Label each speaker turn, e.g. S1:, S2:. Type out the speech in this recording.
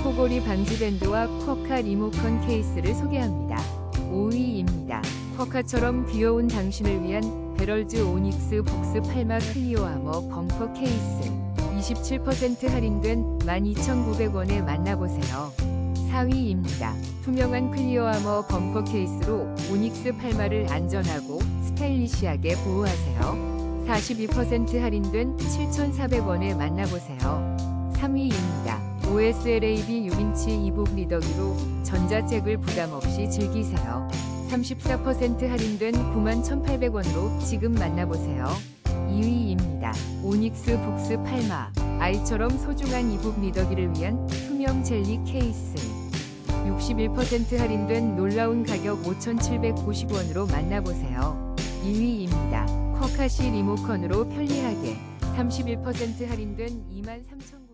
S1: 코골이 방지 밴드와 쿼카 리모컨 케이스를 소개합니다. 5위입니다. 쿼카처럼 귀여운 당신을 위한 베럴즈 오닉스 복스 팔마 클리오 아머 범퍼 케이스 27% 할인된 12,900원에 만나보세요. 4위입니다. 투명한 클리오 아머 범퍼 케이스로 오닉스 팔마를 안전하고 스타일리시하게 보호하세요. 42% 할인된 7,400원에 만나보세요. 3위입니다. OSLAB 6인치 이북 리더기로 전자책을 부담없이 즐기세요. 34% 할인된 91,800원으로 지금 만나보세요. 2위입니다. 오닉스 북스 팔마 아이처럼 소중한 이북 리더기를 위한 투명 젤리 케이스 61% 할인된 놀라운 가격 5,790원으로 만나보세요. 2위입니다. 쿼카시 리모컨으로 편리하게 31% 할인된 23,000원